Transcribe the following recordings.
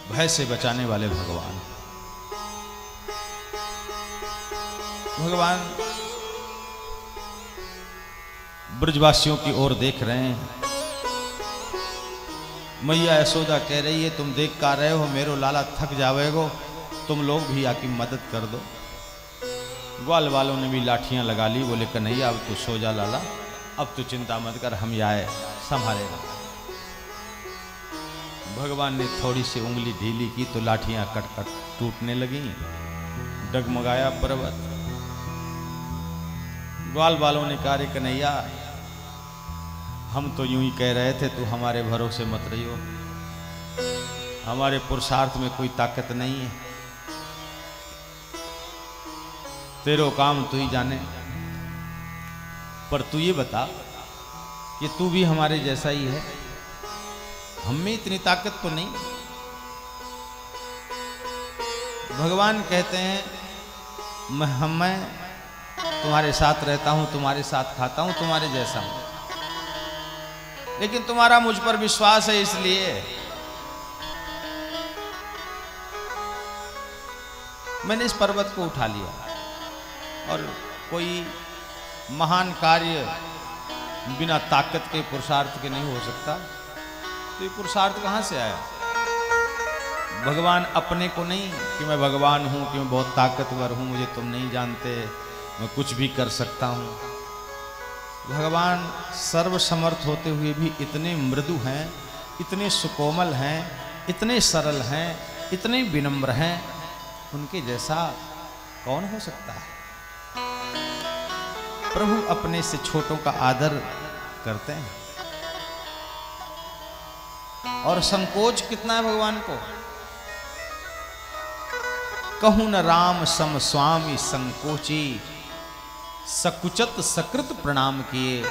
भय से बचाने वाले भगवान। भगवान ब्रजवासियों की ओर देख रहे हैं। मैया यशोदा कह रही है, तुम देख का रहे हो मेरो लाला थक जावेगो, तुम लोग भी आकी मदद कर दो। ग्वाल वालों ने भी लाठियां लगा ली, बोले कन्हैया अब तू सो जा लाला, अब तू चिंता मत कर, हम आए संभालेगा। भगवान ने थोड़ी सी उंगली ढीली की तो लाठियां कट कट टूटने लगी, डगमगाया पर्वत। ग्वाल वालों ने कहा, रे कन्हैया हम तो यूं ही कह रहे थे, तू हमारे भरोसे मत रहियो, हमारे पुरुषार्थ में कोई ताकत नहीं है, तेरो काम तू ही जाने। पर तू ये बता कि तू भी हमारे जैसा ही है, हम में इतनी ताकत तो नहीं। भगवान कहते हैं मैं तुम्हारे साथ रहता हूं, तुम्हारे साथ खाता हूं, तुम्हारे जैसा हूं, लेकिन तुम्हारा मुझ पर विश्वास है, इसलिए मैंने इस पर्वत को उठा लिया। और कोई महान कार्य बिना ताकत के पुरुषार्थ के नहीं हो सकता, तो ये पुरुषार्थ कहां से आया? भगवान अपने को नहीं कि मैं भगवान हूं, कि मैं बहुत ताकतवर हूं, मुझे तुम नहीं जानते, मैं कुछ भी कर सकता हूं। भगवान सर्वसमर्थ होते हुए भी इतने मृदु हैं, इतने सुकोमल हैं, इतने सरल हैं, इतने विनम्र हैं, उनके जैसा कौन हो सकता है? प्रभु अपने से छोटों का आदर करते हैं। और संकोच कितना है भगवान को। कहूं न राम सम स्वामी संकोची, सकुचत सकृत प्रणाम किए।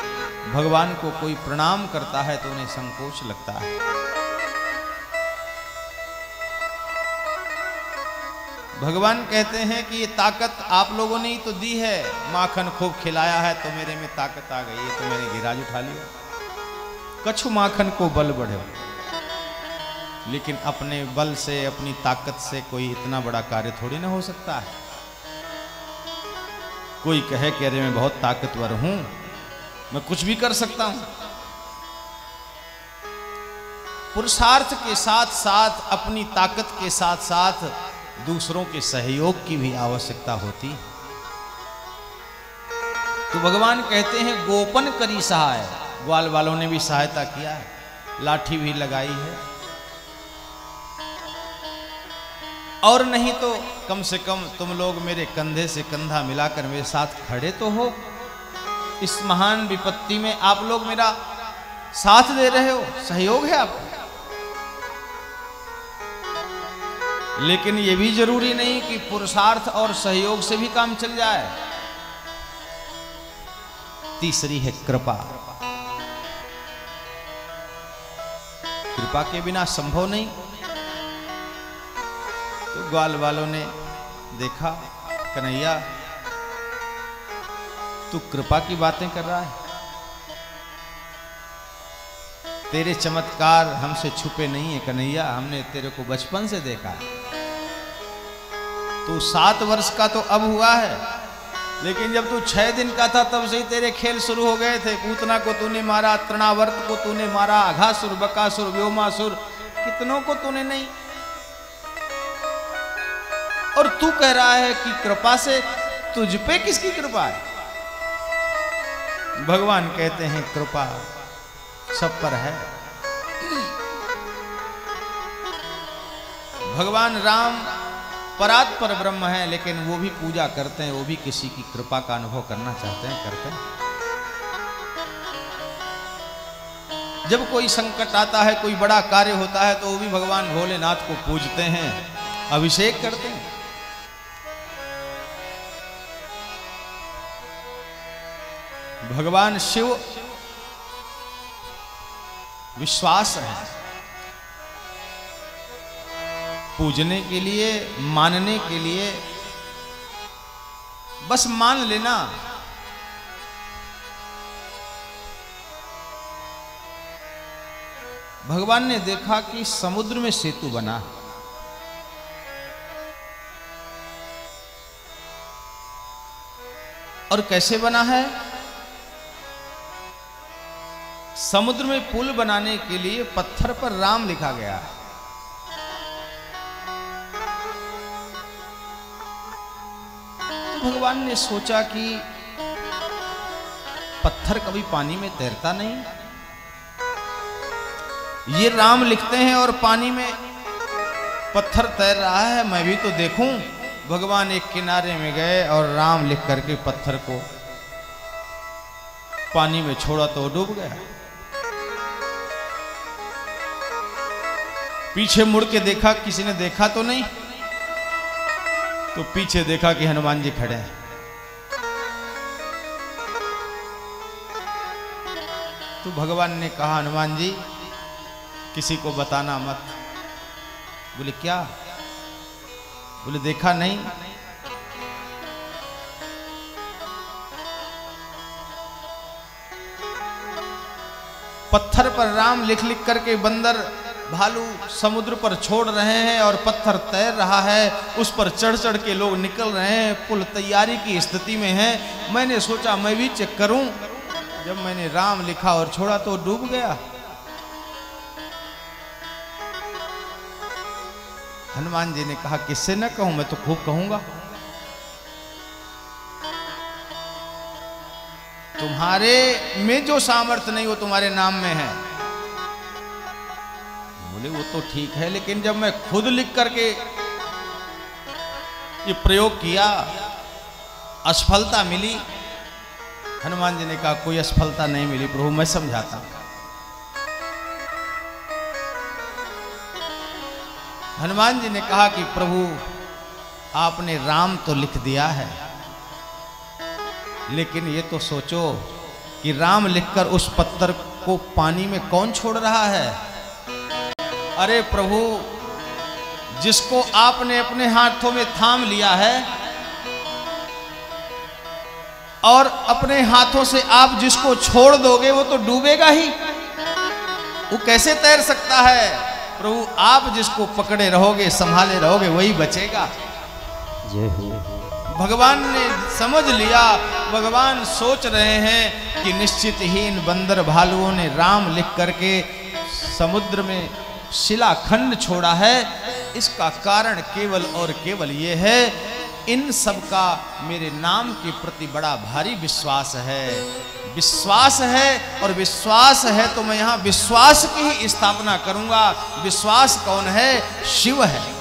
भगवान को कोई प्रणाम करता है तो उन्हें संकोच लगता है। भगवान कहते हैं कि ये ताकत आप लोगों ने ही तो दी है, माखन खूब खिलाया है तो मेरे में ताकत आ गई, ये तो मैंने गिराज उठा लिया। कछु माखन को बल बढ़े, लेकिन अपने बल से अपनी ताकत से कोई इतना बड़ा कार्य थोड़ी ना हो सकता है। कोई कहे कि अरे मैं बहुत ताकतवर हूं, मैं कुछ भी कर सकता हूं। पुरुषार्थ के साथ साथ अपनी ताकत के साथ साथ दूसरों के सहयोग की भी आवश्यकता होती। तो भगवान कहते हैं गोपन करी सहाय। ग्वाल वालों ने भी सहायता किया है, लाठी भी लगाई है, और नहीं तो कम से कम तुम लोग मेरे कंधे से कंधा मिलाकर मेरे साथ खड़े तो हो। इस महान विपत्ति में आप लोग मेरा साथ दे रहे हो, सहयोग है आपका। लेकिन यह भी जरूरी नहीं कि पुरुषार्थ और सहयोग से भी काम चल जाए। तीसरी है कृपा। कृपा के बिना संभव नहीं। तो ग्वाल वालों ने देखा, कन्हैया तू कृपा की बातें कर रहा है, तेरे चमत्कार हमसे छुपे नहीं है कन्हैया, हमने तेरे को बचपन से देखा है। तू 7 वर्ष का तो अब हुआ है, लेकिन जब तू 6 दिन का था तब से ही तेरे खेल शुरू हो गए थे। पूतना को तूने मारा, तृणावर्त को तूने मारा, अघासुर, बकासुर, व्योमासुर, कितनों को तूने नहीं। और तू कह रहा है कि कृपा से, तुझ पे किसकी कृपा है? भगवान कहते हैं कृपा सब पर है। भगवान राम परात्पर ब्रह्म है, लेकिन वो भी पूजा करते हैं, वो भी किसी की कृपा का अनुभव करना चाहते हैं, करते हैं। जब कोई संकट आता है, कोई बड़ा कार्य होता है, तो वो भी भगवान भोलेनाथ को पूजते हैं, अभिषेक करते हैं। भगवान शिव विश्वास है, पूजने के लिए, मानने के लिए, बस मान लेना। भगवान ने देखा कि समुद्र में सेतु बना, और कैसे बना है? समुद्र में पुल बनाने के लिए पत्थर पर राम लिखा गया है। तो भगवान ने सोचा कि पत्थर कभी पानी में तैरता नहीं, ये राम लिखते हैं और पानी में पत्थर तैर रहा है, मैं भी तो देखूं। भगवान एक किनारे में गए और राम लिख करके पत्थर को पानी में छोड़ा तो डूब गया। पीछे मुड़ के देखा, किसी ने देखा तो नहीं, तो पीछे देखा कि हनुमान जी खड़े हैं। तो भगवान ने कहा, हनुमान जी किसी को बताना मत। बोले क्या? बोले देखा नहीं। पत्थर पर राम लिख लिख करके बंदर भालू समुद्र पर छोड़ रहे हैं और पत्थर तैर रहा है, उस पर चढ़ चढ़ के लोग निकल रहे हैं, पुल तैयारी की स्थिति में है। मैंने सोचा मैं भी चेक करूं, जब मैंने राम लिखा और छोड़ा तो डूब गया। हनुमान जी ने कहा, किससे न कहूं, मैं तो खूब कहूंगा। तुम्हारे में जो सामर्थ्य नहीं वो तुम्हारे नाम में है। बोले वो तो ठीक है, लेकिन जब मैं खुद लिख करके ये प्रयोग किया, असफलता मिली। हनुमान जी ने कहा, कोई असफलता नहीं मिली प्रभु, मैं समझाता हूं। हनुमान जी ने कहा कि प्रभु आपने राम तो लिख दिया है, लेकिन ये तो सोचो कि राम लिखकर उस पत्थर को पानी में कौन छोड़ रहा है? अरे प्रभु, जिसको आपने अपने हाथों में थाम लिया है और अपने हाथों से आप जिसको छोड़ दोगे वो तो डूबेगा ही, वो कैसे तैर सकता है? प्रभु आप जिसको पकड़े रहोगे, संभाले रहोगे, वही बचेगा। भगवान ने समझ लिया। भगवान सोच रहे हैं कि निश्चित ही इन बंदर भालुओं ने राम लिख करके समुद्र में शिलाखंड छोड़ा है। इसका कारण केवल और केवल ये है, इन सब का मेरे नाम के प्रति बड़ा भारी विश्वास है। विश्वास है और विश्वास है तो मैं यहाँ विश्वास की ही स्थापना करूंगा। विश्वास कौन है? शिव है।